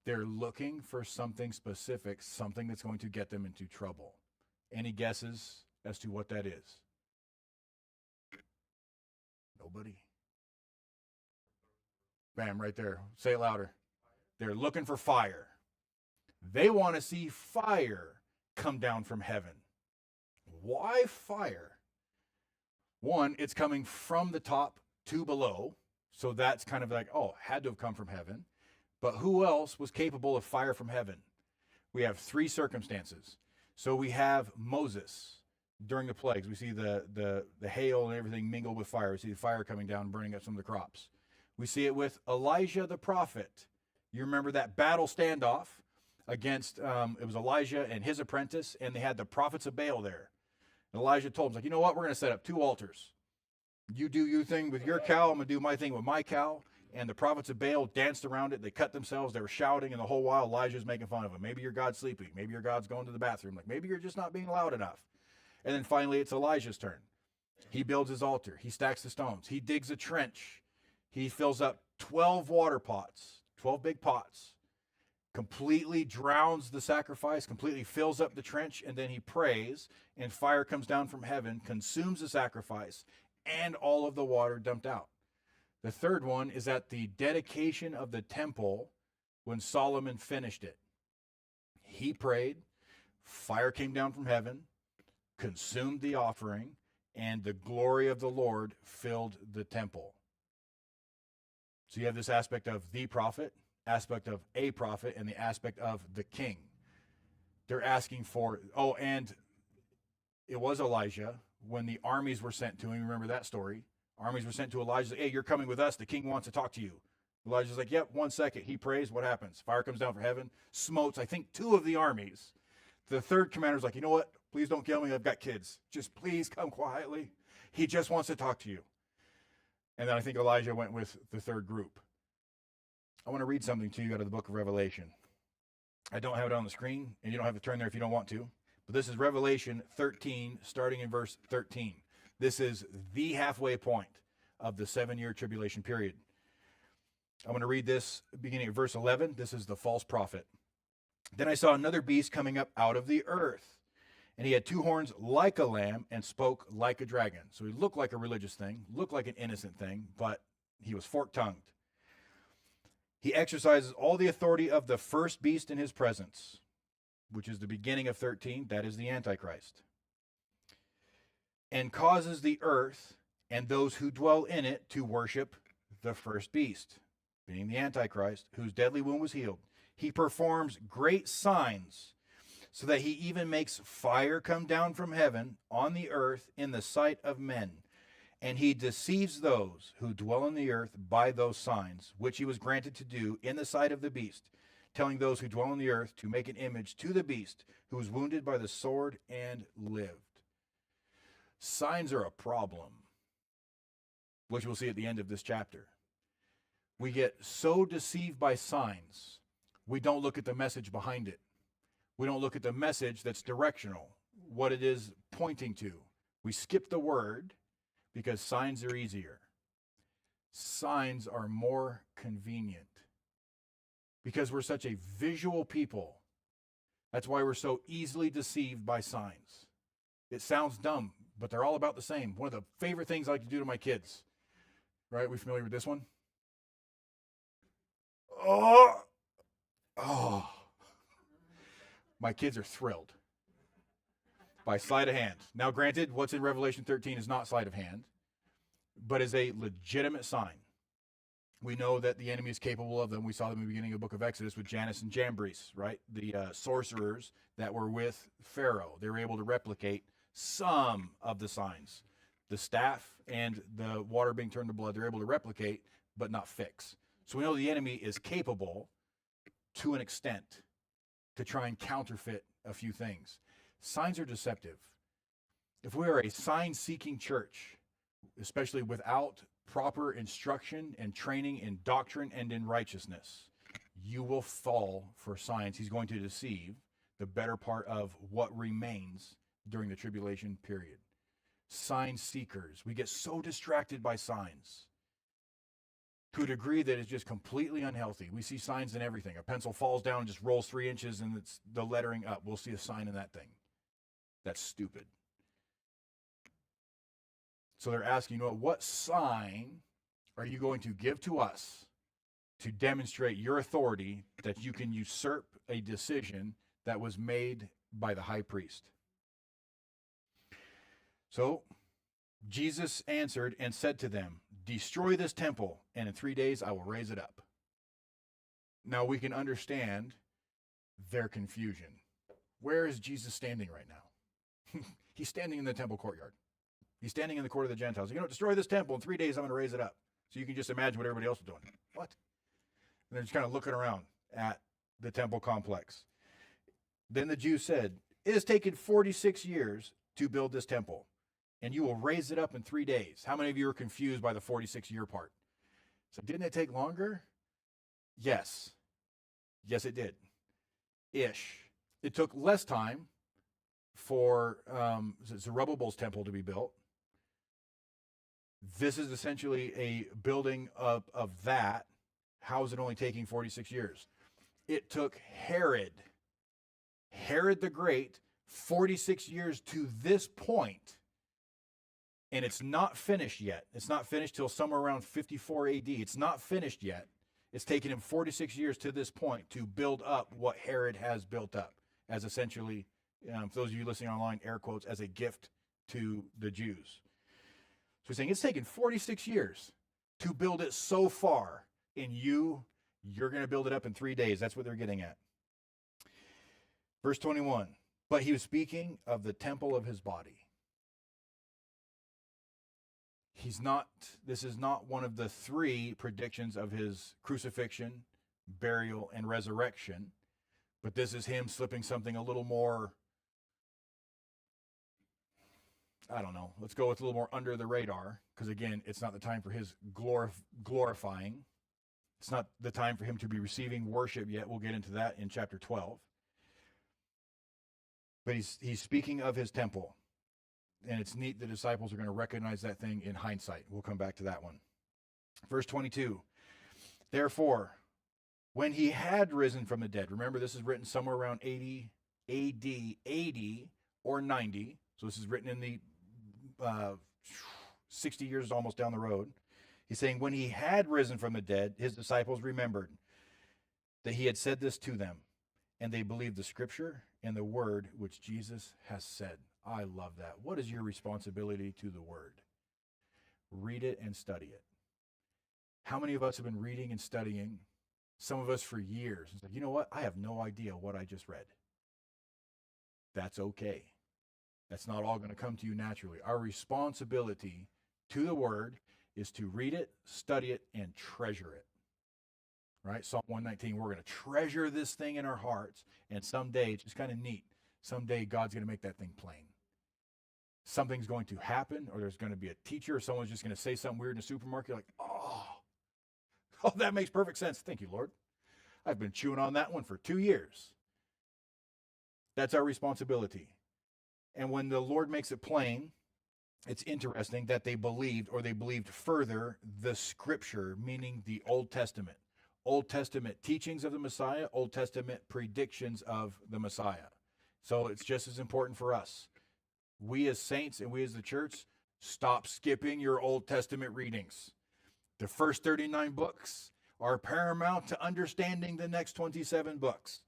They're looking for something specific, something that's going to get them into trouble. Any guesses as to what that is? Nobody? Bam, right there. Say it louder. They're looking for fire. They want to see fire come down from heaven. Why fire? One, it's coming from the top to below. So that's kind of like, oh, had to have come from heaven. But who else was capable of fire from heaven? We have three circumstances. So we have Moses during the plagues. We see the hail and everything mingled with fire. We see the fire coming down and burning up some of the crops. We see it with Elijah the prophet. You remember that battle standoff against, it was Elijah and his apprentice, and they had the prophets of Baal there. And Elijah told him, like, you know what, we're going to set up two altars. You do your thing with your cow, I'm going to do my thing with my cow. And the prophets of Baal danced around it. They cut themselves. They were shouting, and the whole while Elijah's making fun of them. Maybe your God's sleeping. Maybe your God's going to the bathroom. Like, maybe you're just not being loud enough. And then finally, it's Elijah's turn. He builds his altar. He stacks the stones. He digs a trench. He fills up 12 water pots, 12 big pots, completely drowns the sacrifice, completely fills up the trench, and then he prays, and fire comes down from heaven, consumes the sacrifice, and all of the water dumped out. The third one is at the dedication of the temple when Solomon finished it. He prayed, fire came down from heaven, consumed the offering, and the glory of the Lord filled the temple. So you have this aspect of the prophet, aspect of a prophet, and the aspect of the king. They're asking for, oh, and it was Elijah when the armies were sent to him. Remember that story? Armies were sent to Elijah. Hey, you're coming with us. The king wants to talk to you. Elijah's like, yep, 1 second. He prays. What happens? Fire comes down from heaven, smotes, I think, 2 of the armies. The third commander's like, you know what? Please don't kill me. I've got kids. Just please come quietly. He just wants to talk to you. And then I think Elijah went with the third group. I want to read something to you out of the book of Revelation. I don't have it on the screen, and you don't have to turn there if you don't want to. But this is Revelation 13, starting in verse 13. This is the halfway point of the 7-year tribulation period. I'm going to read this beginning of verse 11. This is the false prophet. Then I saw another beast coming up out of the earth, and he had 2 horns like a lamb and spoke like a dragon. So he looked like a religious thing, looked like an innocent thing, but he was fork-tongued. He exercises all the authority of the first beast in his presence, which is the beginning of 13. That is the Antichrist. And causes the earth and those who dwell in it to worship the first beast, being the Antichrist, whose deadly wound was healed. He performs great signs, so that he even makes fire come down from heaven on the earth in the sight of men. And he deceives those who dwell on the earth by those signs, which he was granted to do in the sight of the beast, telling those who dwell on the earth to make an image to the beast, who was wounded by the sword and lived. Signs are a problem, which we'll see at the end of this chapter. We get so deceived by signs, we don't look at the message behind it. We don't look at the message that's directional, what it is pointing to. We skip the word because signs are easier. Signs are more convenient because we're such a visual people. That's why we're so easily deceived by signs. It sounds dumb, but they're all about the same. One of the favorite things I like to do to my kids, right? We familiar with this one? Oh. My kids are thrilled by sleight of hand. Now, granted, what's in Revelation 13 is not sleight of hand, but is a legitimate sign. We know that the enemy is capable of them. We saw them in the beginning of the book of Exodus with Jannes and Jambres, right? The sorcerers that were with Pharaoh. They were able to replicate some of the signs. The staff and the water being turned to blood, they're able to replicate, but not fix. So we know the enemy is capable to an extent to try and counterfeit a few things. Signs are deceptive. If we are a sign-seeking church, especially without proper instruction and training in doctrine and in righteousness, you will fall for signs. He's going to deceive the better part of what remains during the tribulation period. Sign seekers. We get so distracted by signs to a degree that is just completely unhealthy. We see signs in everything. A pencil falls down and just rolls 3 inches and it's the lettering up. We'll see a sign in that thing. That's stupid. So they're asking, what sign are you going to give to us to demonstrate your authority that you can usurp a decision that was made by the high priest? So Jesus answered and said to them, destroy this temple, and in 3 days I will raise it up. Now we can understand their confusion. Where is Jesus standing right now? He's standing in the temple courtyard. He's standing in the court of the Gentiles. Destroy this temple, in 3 days I'm going to raise it up. So you can just imagine what everybody else is doing. What? And they're just kind of looking around at the temple complex. Then the Jews said, it has taken 46 years to build this temple, and you will raise it up in 3 days. How many of you are confused by the 46-year part? So didn't it take longer? Yes. Yes, it did. Ish. It took less time for Zerubbabel's temple to be built. This is essentially a building of that. How is it only taking 46 years? It took Herod the Great, 46 years to this point, and it's not finished yet. It's not finished till somewhere around 54 AD. It's not finished yet. It's taken him 46 years to this point to build up what Herod has built up, as essentially, for those of you listening online, air quotes, as a gift to the Jews. So he's saying it's taken 46 years to build it so far, and you're going to build it up in 3 days. That's what they're getting at. Verse 21, but he was speaking of the temple of his body. This is not one of the 3 predictions of his crucifixion, burial, and resurrection, but this is him slipping something a little more, I don't know, let's go with a little more under the radar, because again, it's not the time for his glorifying. It's not the time for him to be receiving worship yet. We'll get into that in chapter 12. But he's speaking of his temple. And it's neat the disciples are going to recognize that thing in hindsight. We'll come back to that one. Verse 22. Therefore, when he had risen from the dead, remember this is written somewhere around 80 AD, 80 or 90. So this is written in the 60 years almost down the road. He's saying when he had risen from the dead, his disciples remembered that he had said this to them, and they believed the scripture and the word which Jesus has said. I love that. What is your responsibility to the word? Read it and study it. How many of us have been reading and studying? Some of us for years. It's like, you know what? I have no idea what I just read. That's okay. That's not all going to come to you naturally. Our responsibility to the word is to read it, study it, and treasure it. Right? Psalm 119, we're going to treasure this thing in our hearts, and someday, it's just kind of neat, someday God's going to make that thing plain. Something's going to happen, or there's going to be a teacher, or someone's just going to say something weird in a supermarket, like, oh, that makes perfect sense. Thank you, Lord. I've been chewing on that one for 2 years. That's our responsibility. And when the Lord makes it plain, it's interesting that they believed further the scripture, meaning the Old Testament. Old Testament teachings of the Messiah, Old Testament predictions of the Messiah. So it's just as important for us. We as saints and we as the church, stop skipping your Old Testament readings. The first 39 books are paramount to understanding the next 27 books.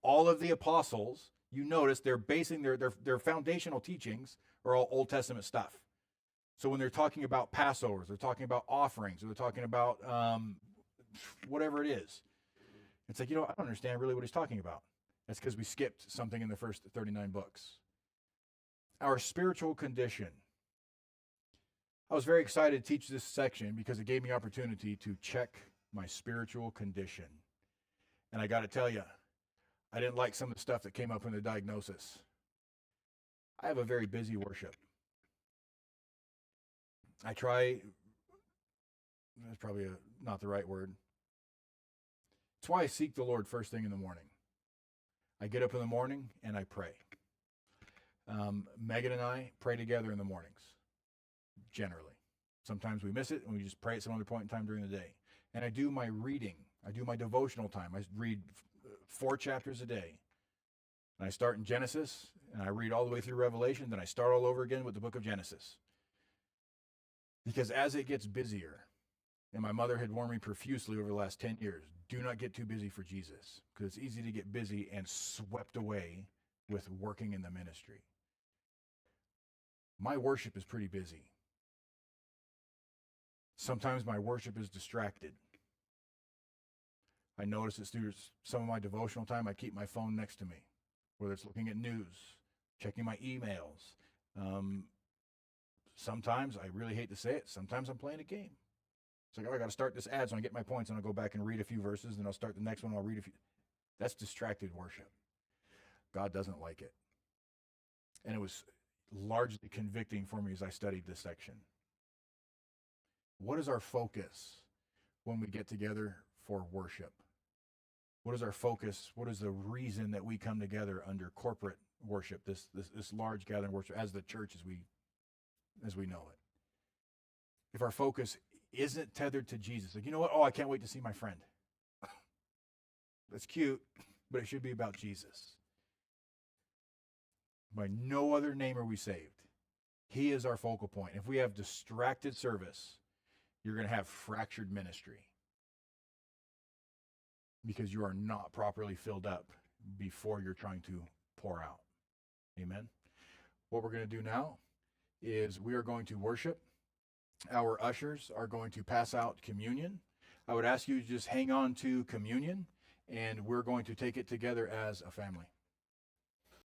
All of the apostles, you notice they're basing their foundational teachings are all Old Testament stuff. So when they're talking about Passovers, they're talking about offerings, or they're talking about whatever it is. It's like, I don't understand really what he's talking about. That's because we skipped something in the first 39 books. Our spiritual condition. I was very excited to teach this section because it gave me opportunity to check my spiritual condition. And I got to tell you, I didn't like some of the stuff that came up in the diagnosis. I have a very busy worship. I try, that's probably not the right word. It's why I seek the Lord first thing in the morning. I get up in the morning and I pray. Megan and I pray together in the mornings, generally. Sometimes we miss it and we just pray at some other point in time during the day. And I do my reading. I do my devotional time. I read 4 chapters a day. And I start in Genesis and I read all the way through Revelation. Then I start all over again with the book of Genesis. Because as it gets busier, and my mother had warned me profusely over the last 10 years, do not get too busy for Jesus, because it's easy to get busy and swept away with working in the ministry. My worship is pretty busy. Sometimes my worship is distracted. I notice that through some of my devotional time, I keep my phone next to me, whether it's looking at news, checking my emails. Sometimes, I really hate to say it, sometimes I'm playing a game. It's like, oh, I got to start this ad so I get my points, and I'll go back and read a few verses, and I'll start the next one, and I'll read a few. That's distracted worship. God doesn't like it. And it was largely convicting for me as I studied this section. What is our focus when we get together for worship? What is our focus? What is the reason that we come together under corporate worship, this large gathering worship as the church as we know it? If our focus isn't tethered to Jesus, like, you know what? Oh, I can't wait to see my friend. That's cute, but it should be about Jesus. By no other name are we saved. He is our focal point. If we have distracted service, you're going to have fractured ministry because you are not properly filled up before you're trying to pour out. Amen. What we're going to do now is we are going to worship. Our ushers are going to pass out communion. I would ask you to just hang on to communion, and we're going to take it together as a family.